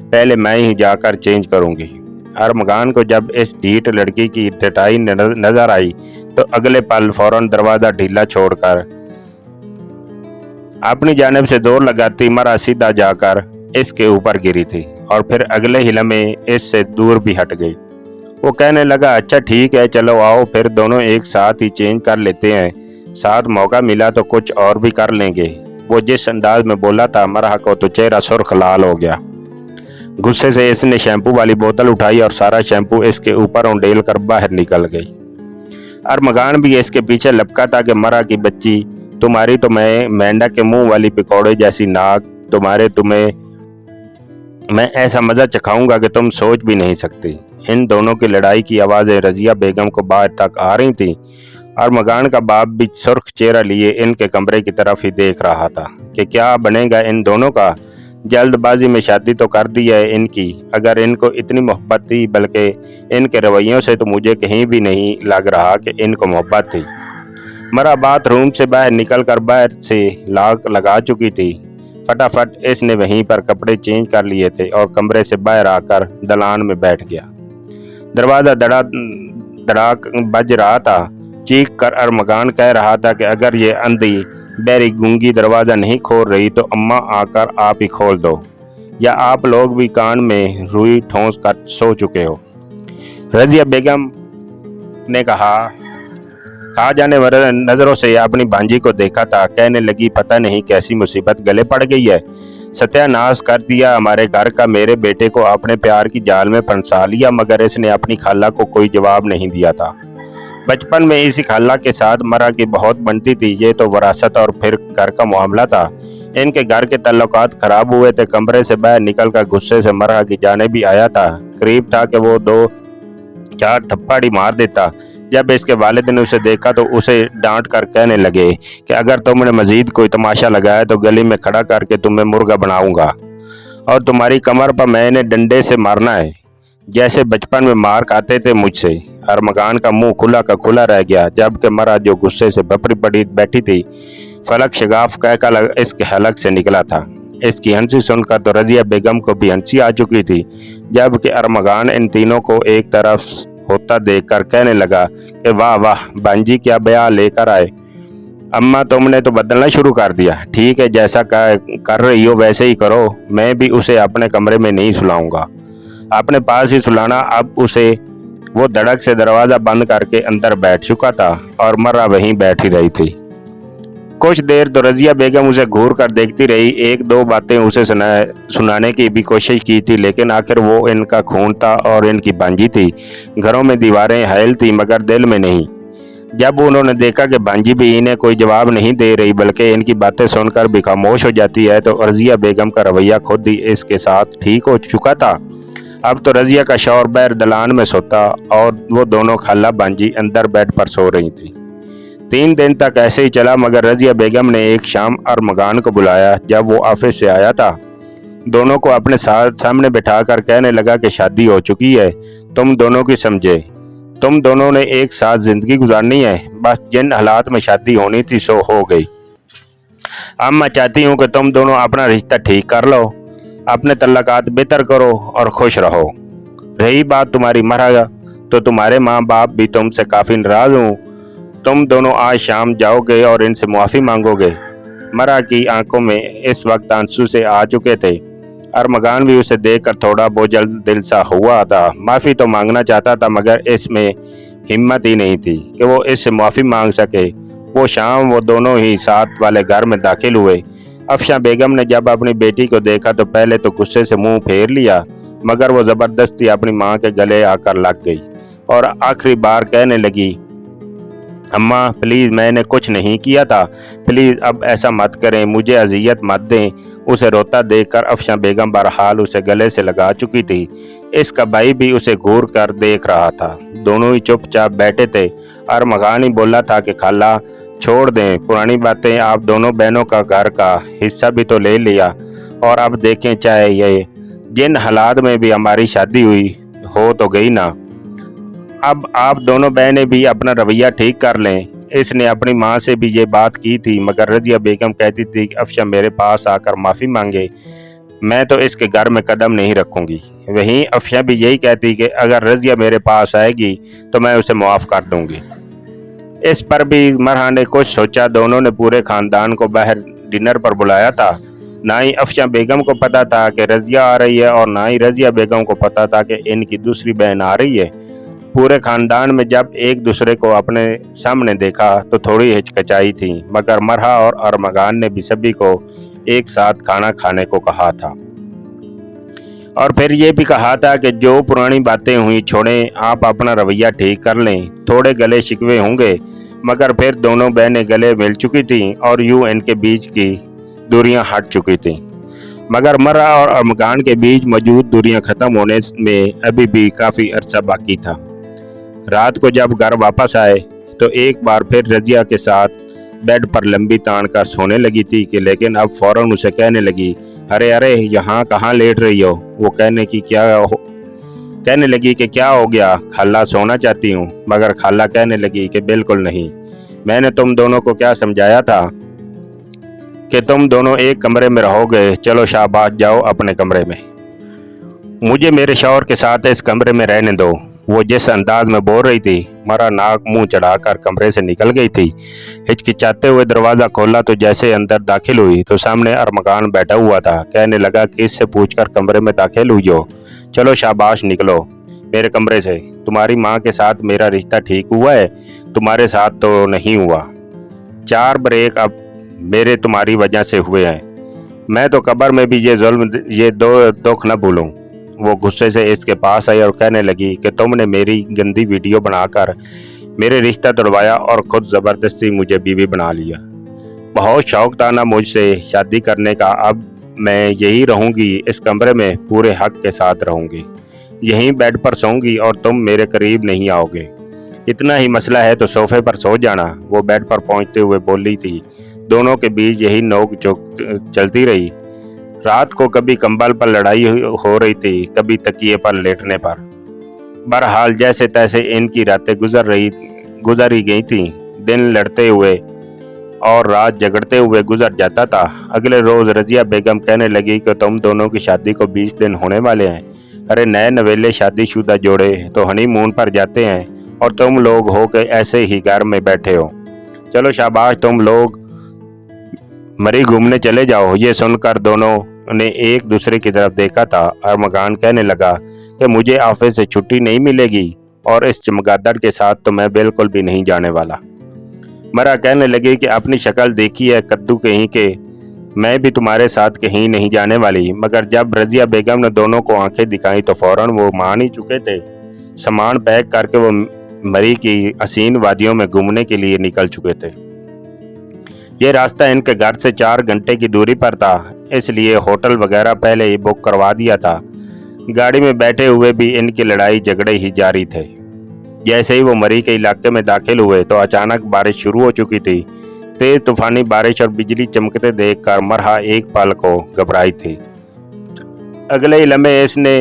S1: पहले मैं ही जाकर चेंज करूंगी। और मकान को जब इस ढीठ लड़की की ठठाई नजर आई तो अगले पल फौरन दरवाज़ा ढीला छोड़कर अपनी जानिब से दौड़ लगाती मरा सीधा जाकर इसके ऊपर गिरी थी और फिर अगले ही लम्हे इससे दूर भी हट गई। वो कहने लगा, अच्छा ठीक है, चलो आओ फिर दोनों एक साथ ही चेंज कर लेते हैं, साथ मौका मिला तो कुछ और भी कर लेंगे। वो जिस अंदाज में बोला था, मरहा को तो चेहरा सुर्ख लाल हो गया। गुस्से से इसने शैम्पू वाली बोतल उठाई और सारा शैम्पू इसके ऊपर उंडेल कर बाहर निकल गई। अरमगान भी इसके पीछे लपका था कि मरहा की बच्ची, तुम्हारी तो मैं मेंढक के मुंह वाली पकौड़े जैसी नाक, तुम्हें मैं ऐसा मज़ा चखाऊंगा कि तुम सोच भी नहीं सकती। इन दोनों की लड़ाई की आवाज़ें रज़िया बेगम को बाहर तक आ रही थीं और मकान का बाप भी सुर्ख चेहरा लिए इनके कमरे की तरफ ही देख रहा था कि क्या बनेगा इन दोनों का। जल्दबाजी में शादी तो कर दी है इनकी। अगर इनको इतनी मोहब्बत थी, बल्कि इनके रवैयों से तो मुझे कहीं भी नहीं लग रहा कि इनको मोहब्बत थी। मरा बाथरूम से बाहर निकलकर बाहर से लॉक लगा चुकी थी। फटाफट इसने वहीं पर कपड़े चेंज कर लिए थे और कमरे से बाहर आकर दलान में बैठ गया। दरवाज़ा धड़ाक बज रहा था। चीख कर अरमगान कह रहा था कि अगर ये अंधी बेरी गूंगी दरवाज़ा नहीं खोल रही तो अम्मा आकर आप ही खोल दो, या आप लोग भी कान में रुई ठोंस कर सो चुके हो। रज़िया बेगम ने कहा जाने वाले नज़रों से अपनी भांजी को देखा था। कहने लगी, पता नहीं कैसी मुसीबत गले पड़ गई है, सत्यानाश कर दिया हमारे घर का। मेरे बेटे को अपने प्यार की जाल में फंसा लिया, मगर इसने अपनी खाला को कोई जवाब नहीं दिया था। बचपन में इसी खाला के साथ मरा की बहुत बनती थी। ये तो वरासत और फिर घर का मामला था। इनके घर के ताल्लुकात खराब हुए थे। कमरे से बाहर निकलकर गुस्से से मरा की जाने भी आया था। करीब था कि वो 2-4 थप्पड़ ही मार देता। जब इसके वालिद ने उसे देखा तो उसे डांट कर कहने लगे कि अगर तुमने मजीद कोई तमाशा लगाया तो गली में खड़ा करके तुम्हें मुर्गा बनाऊंगा और तुम्हारी कमर पर मैंने डंडे से मारना है, जैसे बचपन में मार खाते थे मुझसे। अरमगान का मुंह खुला का खुला रह गया, जबकि मरा जो गुस्से से भपड़ी पड़ी बैठी थी, फलक शगाफ कहकर इसके हलक से निकला था। इसकी हंसी सुनकर तो रज़िया बेगम को भी हंसी आ चुकी थी, जबकि अरमगान इन तीनों को एक तरफ होता देखकर कहने लगा कि वाह वाह बांजी, क्या बयां लेकर आए। अम्मा तुमने तो बदलना शुरू कर दिया। ठीक है, जैसा कर रही हो वैसे ही करो। मैं भी उसे अपने कमरे में नहीं सुलाऊंगा, अपने पास ही सुलाना। अब उसे वो धड़क से दरवाज़ा बंद करके अंदर बैठ चुका था और मर्रा वहीं बैठी रही थी। कुछ देर तो रज़िया बेगम उसे घूर कर देखती रही। 1-2 बातें उसे सुनाने की भी कोशिश की थी, लेकिन आखिर वो इनका खून था और इनकी भांजी थी। घरों में दीवारें हायल थी मगर दिल में नहीं। जब उन्होंने देखा कि भांजी भी इन्हें कोई जवाब नहीं दे रही, बल्कि इनकी बातें सुनकर भी खामोश हो जाती है, तो रज़िया बेगम का रवैया खुद ही इसके साथ ठीक हो चुका था। अब तो रज़िया का शौहर बाहर दलान में सोता और वो दोनों खाला भांजी अंदर बेड पर सो रही थी। 3 दिन तक ऐसे ही चला, मगर रज़िया बेगम ने एक शाम अरमगान को बुलाया। जब वो ऑफिस से आया था, दोनों को अपने सामने बिठाकर कहने लगा कि शादी हो चुकी है, तुम दोनों की समझे। तुम दोनों ने एक साथ जिंदगी गुजारनी है, बस जिन हालात में शादी होनी थी सो हो गई। अब मैं चाहती हूँ कि तुम दोनों अपना रिश्ता ठीक कर लो, अपने तल्लकात बेहतर करो और खुश रहो। रही बात तुम्हारी मरहा, तो तुम्हारे माँ बाप भी तुमसे काफ़ी नाराज़ हूँ। तुम दोनों आज शाम जाओगे और इनसे माफ़ी मांगोगे। मरहा की आंखों में इस वक्त आंसू से आ चुके थे। अरमगान भी उसे देखकर थोड़ा बोझल दिल सा हुआ था। माफ़ी तो मांगना चाहता था, मगर इसमें हिम्मत ही नहीं थी कि वो इससे माफ़ी मांग सके। वो शाम वो दोनों ही साथ वाले घर में दाखिल हुए। अफशा बेगम ने जब अपनी बेटी को देखा तो पहले तो गुस्से से मुंह फेर लिया, मगर वो ज़बरदस्ती अपनी माँ के गले आकर लग गई और आखिरी बार कहने लगी, अम्मा प्लीज़ मैंने कुछ नहीं किया था, प्लीज़ अब ऐसा मत करें, मुझे अजियत मत दें। उसे रोता देखकर अफशा बेगम बहरहाल उसे गले से लगा चुकी थी। इसका भाई भी उसे घूर कर देख रहा था। दोनों ही चुपचाप बैठे थे। अरमगान ही बोला था कि खाला छोड़ दें पुरानी बातें, आप दोनों बहनों का घर का हिस्सा भी तो ले लिया, और अब देखें चाहे ये जिन हालात में भी हमारी शादी हुई हो तो गई ना। अब आप दोनों बहनें भी अपना रवैया ठीक कर लें। इसने अपनी माँ से भी ये बात की थी, मगर रजिया बेगम कहती थी कि अफशा मेरे पास आकर माफ़ी मांगे, मैं तो इसके घर में कदम नहीं रखूंगी। वहीं अफशा भी यही कहती कि अगर रजिया मेरे पास आएगी तो मैं उसे मुआफ़ कर दूंगी। इस पर भी मरहा ने कुछ सोचा। दोनों ने पूरे खानदान को बाहर डिनर पर बुलाया था। ना ही अफशा बेगम को पता था कि रजिया आ रही है, और ना ही रजिया बेगम को पता था कि इनकी दूसरी बहन आ रही है। पूरे खानदान में जब एक दूसरे को अपने सामने देखा तो थोड़ी हिचकिचाई थी, मगर मरहा और अरमगान ने भी सभी को एक साथ खाना खाने को कहा था, और फिर ये भी कहा था कि जो पुरानी बातें हुई छोड़ें, आप अपना रवैया ठीक कर लें। थोड़े गले शिकवे होंगे, मगर फिर दोनों बहनें गले मिल चुकी थीं और यूं इनके बीच की दूरियां हट चुकी थीं। मगर मरहा और अरमगान के बीच मौजूद दूरियां ख़त्म होने में अभी भी काफ़ी अरसा बाकी था। रात को जब घर वापस आए तो एक बार फिर रजिया के साथ बेड पर लंबी तान कर सोने लगी थी कि लेकिन अब फौरन उसे कहने लगी, अरे अरे यहाँ कहाँ लेट रही हो। वो कहने लगी कि क्या हो गया खाला, सोना चाहती हूँ। मगर खाला कहने लगी कि बिल्कुल नहीं, मैंने तुम दोनों को क्या समझाया था कि तुम दोनों एक कमरे में रहोगे। चलो शाबाश, जाओ अपने कमरे में, मुझे मेरे शौहर के साथ इस कमरे में रहने दो। वो जिस अंदाज में बोल रही थी, मरा नाक मुंह चढ़ाकर कमरे से निकल गई थी। हिचकिचाते हुए दरवाज़ा खोला तो जैसे अंदर दाखिल हुई तो सामने अरमगान बैठा हुआ था। कहने लगा कि इससे पूछकर कमरे में दाखिल हुई हो, चलो शाबाश निकलो मेरे कमरे से। तुम्हारी माँ के साथ मेरा रिश्ता ठीक हुआ है, तुम्हारे साथ तो नहीं हुआ। 4 ब्रेक अब मेरे तुम्हारी वजह से हुए हैं। मैं तो कब्र में भी ये जुल्म, ये दुख न भूलूं। वो गुस्से से इसके पास आई और कहने लगी कि तुमने मेरी गंदी वीडियो बनाकर मेरे रिश्ता तोड़वाया और खुद ज़बरदस्ती मुझे बीवी बना लिया। बहुत शौक था ना मुझसे शादी करने का, अब मैं यही रहूँगी, इस कमरे में पूरे हक के साथ रहूँगी, यहीं बेड पर सोऊंगी और तुम मेरे करीब नहीं आओगे। इतना ही मसला है तो सोफे पर सो जाना। वो बेड पर पहुँचते हुए बोली थी। दोनों के बीच यही नोक झोंक चलती रही। रात को कभी कंबल पर लड़ाई हो रही थी, कभी तकिए पर लेटने पर। बहरहाल जैसे तैसे इनकी रातें गुजर ही गई थीं। दिन लड़ते हुए और रात झगड़ते हुए गुजर जाता था। अगले रोज रजिया बेगम कहने लगी कि तुम दोनों की शादी को 20 दिन होने वाले हैं। अरे नए नवेले शादीशुदा जोड़े तो हनीमून पर जाते हैं, और तुम लोग हो के ऐसे ही घर में बैठे हो। चलो शाबाश, तुम लोग मरी घूमने चले जाओ। ये सुनकर दोनों ने एक दूसरे की तरफ देखा था। अरमगान कहने लगा कि मुझे ऑफिस से छुट्टी नहीं मिलेगी, और इस चमगादड़ के साथ तो मैं बिल्कुल भी नहीं जाने वाला। मरा कहने लगी कि अपनी शक्ल देखी है कद्दू कहीं के, मैं भी तुम्हारे साथ कहीं नहीं जाने वाली। मगर जब रजिया बेगम ने दोनों को आंखें दिखाई तो फौरन वो मान ही चुके थे। सामान पैक करके वो मरी की हसीन वादियों में घूमने के लिए निकल चुके थे। ये रास्ता इनके घर से 4 घंटे की दूरी पर था, इसलिए होटल वगैरह पहले ही बुक करवा दिया था। गाड़ी में बैठे हुए भी इनकी लड़ाई झगड़े ही जारी थे। जैसे ही वो मरी के इलाके में दाखिल हुए तो अचानक बारिश शुरू हो चुकी थी। तेज तूफानी बारिश और बिजली चमकते देखकर मरहा एक पल को घबराई थी। अगले ही लम्हे इसने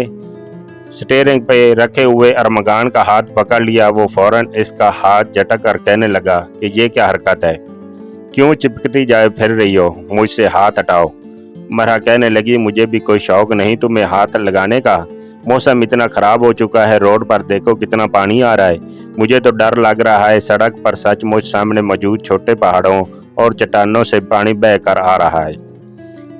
S1: स्टीयरिंग पे रखे हुए अरमगान का हाथ पकड़ लिया। वो फौरन इसका हाथ झटक कर कहने लगा कि ये क्या हरकत है, क्यों चिपकती जाए फिर रही हो, मुझसे हाथ हटाओ। मरहा कहने लगी, मुझे भी कोई शौक नहीं तुम्हें हाथ लगाने का। मौसम इतना ख़राब हो चुका है, रोड पर देखो कितना पानी आ रहा है। मुझे तो डर लग रहा है, सड़क पर सचमुच सामने मौजूद छोटे पहाड़ों और चट्टानों से पानी बहकर आ रहा है।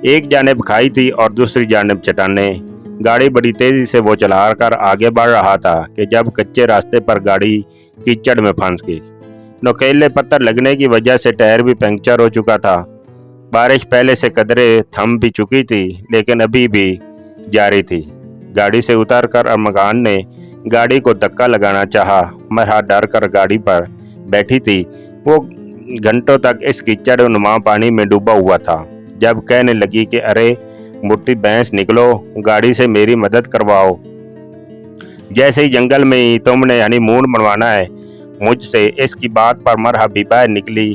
S1: एक जानिब खाई थी और दूसरी जानिब चट्टानें। गाड़ी बड़ी तेज़ी से वो चलाकर आगे बढ़ रहा था कि जब कच्चे रास्ते पर गाड़ी कीचड़ में फंस गई। नुकीले पत्थर लगने की वजह से टायर भी पंक्चर हो चुका था। बारिश पहले से कदरे थम भी चुकी थी, लेकिन अभी भी जारी थी। गाड़ी से उतरकर अरमगान ने गाड़ी को धक्का लगाना चाहा। मरहा डर कर गाड़ी पर बैठी थी वो घंटों तक इस कीचड़ नुमा पानी में डूबा हुआ था। जब कहने लगी कि अरे मोटी भैंस निकलो, गाड़ी से मेरी मदद करवाओ। जैसे ही जंगल में ही तुमने हनीमून बनवाना है मुझसे, इसकी बात पर मरहा भी बाहर निकली।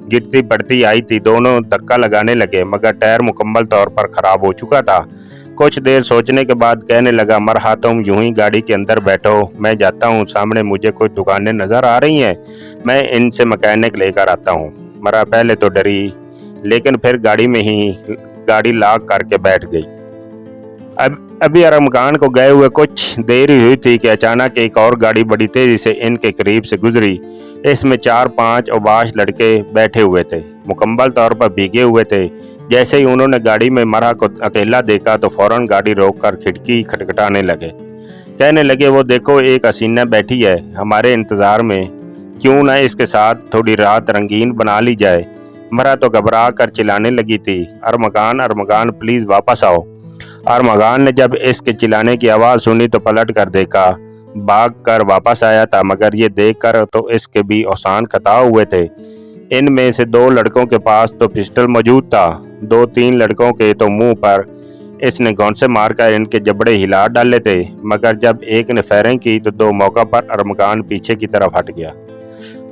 S1: गिरती पड़ती आई थी, दोनों धक्का लगाने लगे मगर टायर मुकम्मल तौर पर खराब हो चुका था। कुछ देर सोचने के बाद कहने लगा, मरहा तुम यूं ही गाड़ी के अंदर बैठो, मैं जाता हूँ, सामने मुझे कुछ दुकानें नजर आ रही हैं, मैं इनसे मैकेनिक लेकर आता हूँ। मरहा पहले तो डरी, लेकिन फिर गाड़ी में ही गाड़ी लॉक करके बैठ गई। अभी अरमगान को गए हुए कुछ देर ही हुई थी कि अचानक एक और गाड़ी बड़ी तेजी से इनके करीब से गुजरी। इसमें 4-5 औबाश लड़के बैठे हुए थे, मुकम्मल तौर पर भीगे हुए थे। जैसे ही उन्होंने गाड़ी में मरहा को अकेला देखा तो फौरन गाड़ी रोककर खिड़की खटखटाने लगे। कहने लगे, वो देखो एक हसीना बैठी है हमारे इंतज़ार में, क्यों ना इसके साथ थोड़ी रात रंगीन बना ली जाए। मरहा तो घबरा कर चिल्लाने लगी थी, अरमगान अरमगान प्लीज़ वापस आओ। अरमगान ने जब इसके चिल्लाने की आवाज़ सुनी तो पलट कर देखा, भाग कर वापस आया था, मगर ये देखकर तो इसके भी औसान कताए हुए थे। इनमें से 2 लड़कों के पास तो पिस्टल मौजूद था, 2-3 लड़कों के तो मुंह पर इसने घौंसे मारकर इनके जबड़े हिला डाले थे, मगर जब एक ने फायरिंग की तो 2 मौका पर अरमगान पीछे की तरफ हट गया,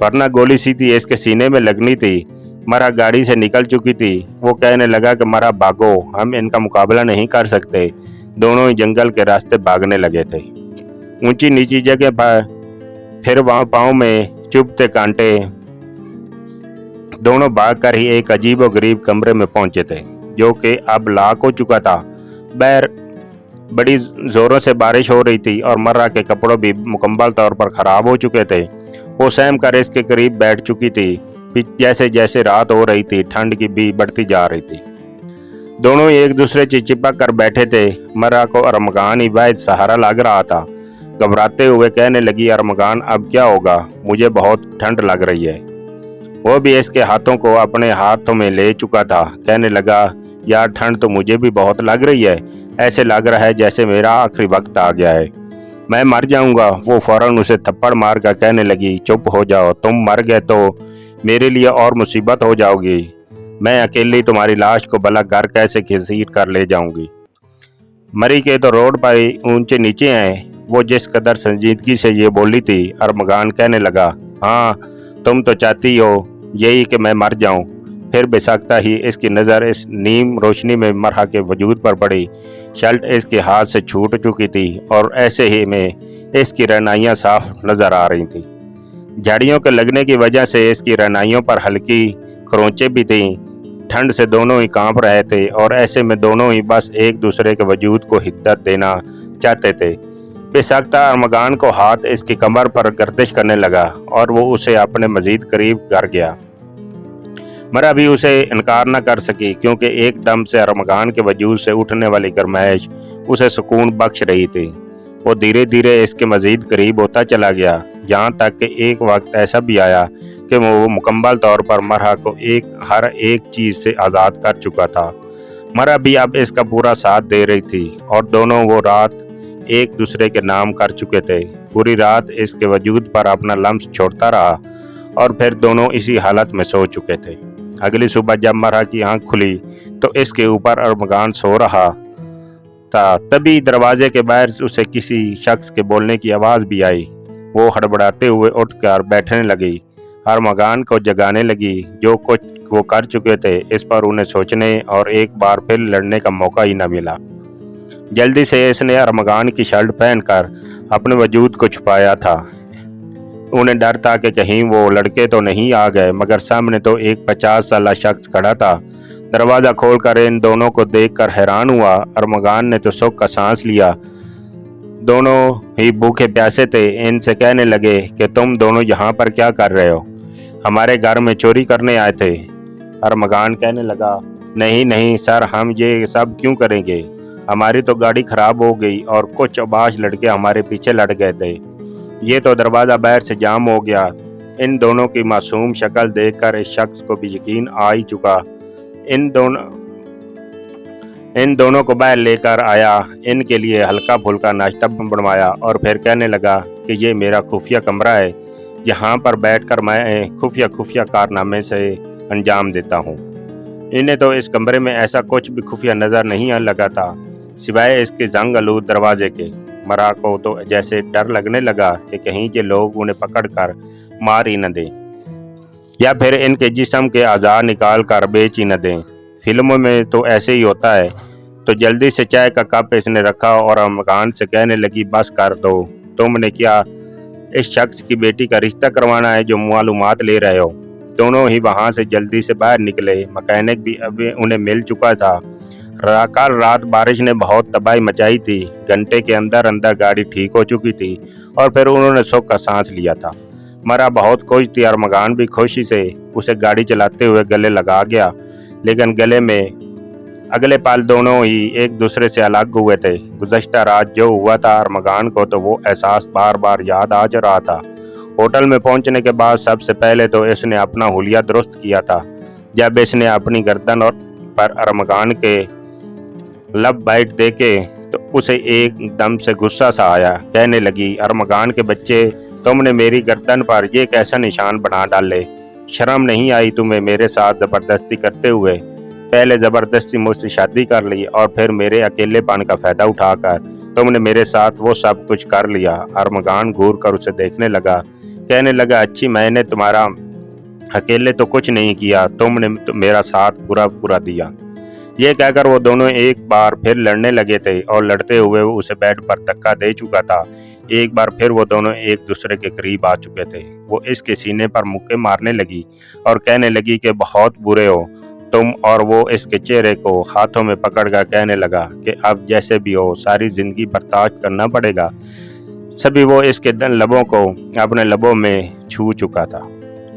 S1: वरना गोली सीधी इसके सीने में लगनी थी। मरहा गाड़ी से निकल चुकी थी। वो कहने लगा कि मरहा भागो, हम इनका मुकाबला नहीं कर सकते। दोनों ही जंगल के रास्ते भागने लगे थे। ऊंची नीची जगह पर फिर वहां पाँव में चुभते कांटे। दोनों भागकर ही एक अजीब और गरीब कमरे में पहुंचे थे, जो कि अब लाक हो चुका था। बैर बड़ी जोरों से बारिश हो रही थी और मर्रा के कपड़ों भी मुकम्मल तौर पर खराब हो चुके थे। वो सहम कर इसके करीब बैठ चुकी थी। जैसे जैसे रात हो रही थी, ठंड की भी बढ़ती जा रही थी। दोनों एक दूसरे से चिपक कर बैठे थे। मर्रा को अरमगान ही वाहिद सहारा लग रहा था। घबराते हुए कहने लगी, अरमगान अब क्या होगा, मुझे बहुत ठंड लग रही है। वो भी इसके हाथों को अपने हाथों में ले चुका था। कहने लगा, यार ठंड तो मुझे भी बहुत लग रही है, ऐसे लग रहा है जैसे मेरा आखिरी वक्त आ गया है, मैं मर जाऊंगा। वो फौरन उसे थप्पड़ मार कर कहने लगी, चुप हो जाओ, तुम मर गए तो मेरे लिए और मुसीबत हो जाओगी। मैं अकेली तुम्हारी लाश को भला घर कैसे घसीट कर ले जाऊंगी। मरी के तो रोड पर ऊंचे नीचे हैं। वो जिस कदर संजीदगी से ये बोली थी, अरमगान कहने लगा, हाँ तुम तो चाहती हो यही कि मैं मर जाऊं। फिर बेसाख्ता ही इसकी नज़र इस नीम रोशनी में मरहा के वजूद पर पड़ी। शर्ट इसके हाथ से छूट चुकी थी और ऐसे ही में इसकी रहनाइयाँ साफ नज़र आ रही थीं। झाड़ियों के लगने की वजह से इसकी रहनाइयों पर हल्की खरोंचें भी थीं। ठंड से दोनों ही कांप रहे थे और ऐसे में दोनों ही बस एक दूसरे के वजूद को हिद्दत देना चाहते थे। बेसाख्ता अरमगान को हाथ इसकी कमर पर गर्दिश करने लगा और वो उसे अपने मजीद करीब कर गया। मरा भी उसे इनकार न कर सकी, क्योंकि एकदम से अरमगान के वजूद से उठने वाली गर्माइश उसे सुकून बख्श रही थी। वो धीरे धीरे इसके मजीद करीब होता चला गया, यहाँ तक कि एक वक्त ऐसा भी आया कि वो मुकम्मल तौर पर मरहा को हर एक चीज़ से आज़ाद कर चुका था। मरहा भी अब इसका पूरा साथ दे रही थी और दोनों वो रात एक दूसरे के नाम कर चुके थे। पूरी रात इसके वजूद पर अपना लम्स छोड़ता रहा और फिर दोनों इसी हालत में सो चुके थे। अगली सुबह जब मरहा की आंख खुली तो इसके ऊपर अरमगान सो रहा था। तभी दरवाजे के बाहर उसे किसी शख्स के बोलने की आवाज़ भी आई। वो हड़बड़ाते हुए उठकर बैठने लगी, अरमगान को जगाने लगी। जो कुछ वो कर चुके थे इस पर उन्हें सोचने और एक बार फिर लड़ने का मौका ही न मिला। जल्दी से इसने अरमगान की शर्ट पहनकर अपने वजूद को छुपाया था। उन्हें डर था कि कहीं वो लड़के तो नहीं आ गए, मगर सामने तो एक 50 साल शख्स खड़ा था। दरवाज़ा खोलकर इन दोनों को देखकर हैरान हुआ। अरमगान ने तो सुख का सांस लिया। दोनों ही भूखे प्यासे थे। इनसे कहने लगे कि तुम दोनों यहाँ पर क्या कर रहे हो, हमारे घर में चोरी करने आए थे। अरमगान कहने लगा, नहीं नहीं सर, हम ये सब क्यों करेंगे, हमारी तो गाड़ी खराब हो गई और कुछ अबाश लड़के हमारे पीछे लड़ गए थे, ये तो दरवाज़ा बाहर से जाम हो गया। इन दोनों की मासूम शक्ल देखकर इस शख्स को भी यकीन आ ही चुका। इन दोनों को बाहर लेकर आया, इनके लिए हल्का फुल्का नाश्ता बनवाया और फिर कहने लगा कि ये मेरा खुफिया कमरा है, यहाँ पर बैठकर मैं खुफिया खुफिया कारनामे से अंजाम देता हूँ। इन्हें तो इस कमरे में ऐसा कुछ भी खुफिया नज़र नहीं लगा था सिवाय इसके जंग आलूद दरवाजे के। मरा को तो जैसे डर लगने लगा कि कहीं के लोग उन्हें पकड़कर मार ही न दें या फिर इनके जिस्म के आज़ाद निकाल कर बेच ही न दें। फिल्मों में तो ऐसे ही होता है। तो जल्दी से चाय का कप इसने रखा और मकान से कहने लगी, बस कर दो, तुमने क्या इस शख्स की बेटी का रिश्ता करवाना है जो मालूमात ले रहे हो। दोनों ही वहां से जल्दी से बाहर निकले। मैकेनिक भी अभी उन्हें मिल चुका था। कल रात बारिश ने बहुत तबाही मचाई थी। घंटे के अंदर अंदर गाड़ी ठीक हो चुकी थी और फिर उन्होंने सुख का सांस लिया था। मरा बहुत खुश थी और मकान भी खुशी से उसे गाड़ी चलाते हुए गले लगा गया, लेकिन गले में अगले पल दोनों ही एक दूसरे से अलग हुए थे। गुज़श्ता रात जो हुआ था अरमगान को तो वो एहसास बार बार याद आ रहा था। होटल में पहुंचने के बाद सबसे पहले तो इसने अपना हुलिया दुरुस्त किया था। जब इसने अपनी गर्दन और पर अरमगान के लब बाइट देखे तो उसे एकदम से गुस्सा सा आया। कहने लगी, अरमगान के बच्चे, तुमने मेरी गर्दन पर ये कैसा निशान बना डाले? शर्म नहीं आई तुम्हें मेरे साथ ज़बरदस्ती करते हुए? पहले ज़बरदस्ती मुझसे शादी कर ली और फिर मेरे अकेलेपन का फ़ायदा उठाकर तुमने मेरे साथ वो सब कुछ कर लिया। अरमगान घूर कर उसे देखने लगा। कहने लगा, अच्छी, मैंने तुम्हारा अकेले तो कुछ नहीं किया, तुमने तो मेरा साथ पूरा दिया। ये कहकर वो दोनों एक बार फिर लड़ने लगे थे और लड़ते हुए वो उसे बेड पर धक्का दे चुका था। एक बार फिर वो दोनों एक दूसरे के करीब आ चुके थे। वो इसके सीने पर मुक्के मारने लगी और कहने लगी कि बहुत बुरे हो तुम, और वो इसके चेहरे को हाथों में पकड़कर कहने लगा कि अब जैसे भी हो सारी जिंदगी बर्दाश्त करना पड़ेगा। सभी वो इसके लबों को अपने लबों में छू चुका था।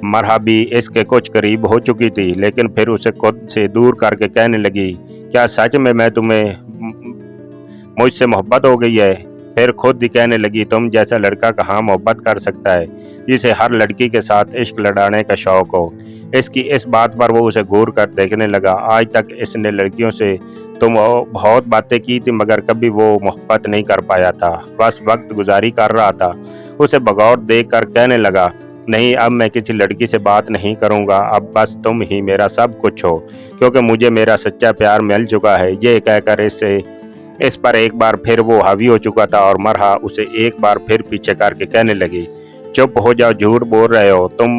S1: मरहा भी इसके कुछ करीब हो चुकी थी, लेकिन फिर उसे खुद से दूर करके कहने लगी, क्या सच में मुझसे मोहब्बत हो गई है? फिर खुद ही कहने लगी, तुम जैसा लड़का कहाँ मोहब्बत कर सकता है जिसे हर लड़की के साथ इश्क लड़ाने का शौक हो। इसकी इस बात पर वो उसे घूर कर देखने लगा। आज तक इसने लड़कियों से तो बहुत बातें की थी मगर कभी वो मोहब्बत नहीं कर पाया था, बस वक्त गुजारी कर रहा था। उसे बगौर देख कर कहने लगा, नहीं, अब मैं किसी लड़की से बात नहीं करूँगा, अब बस तुम ही मेरा सब कुछ हो, क्योंकि मुझे मेरा सच्चा प्यार मिल चुका है। ये कहकर इस पर एक बार फिर वो हावी हो चुका था और मरहा उसे एक बार फिर पीछे करके कहने लगी, चुप हो जाओ, झूठ बोल रहे हो तुम,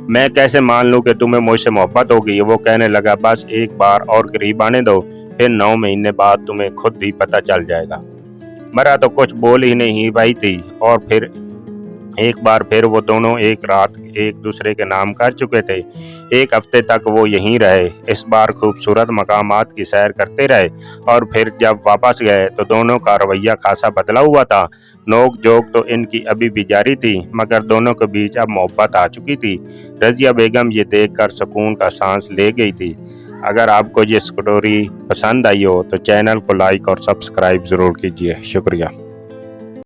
S1: मैं कैसे मान लूं कि तुम्हें मुझसे मोहब्बत हो गई? वो कहने लगा, बस एक बार और करीब आने दो, फिर 9 महीने बाद तुम्हें खुद ही पता चल जाएगा। मरहा तो कुछ बोल ही नहीं पाई थी और फिर एक बार फिर वो दोनों एक रात एक दूसरे के नाम कर चुके थे। एक हफ्ते तक वो यहीं रहे। इस बार खूबसूरत मकामात की सैर करते रहे और फिर जब वापस गए तो दोनों का रवैया खासा बदला हुआ था। नोक जोक तो इनकी अभी भी जारी थी मगर दोनों के बीच अब मोहब्बत आ चुकी थी। रज़िया बेगम ये देखकर सुकून का सांस ले गई थी। अगर आपको ये स्टोरी पसंद आई हो तो चैनल को लाइक और सब्सक्राइब ज़रूर कीजिए। शुक्रिया।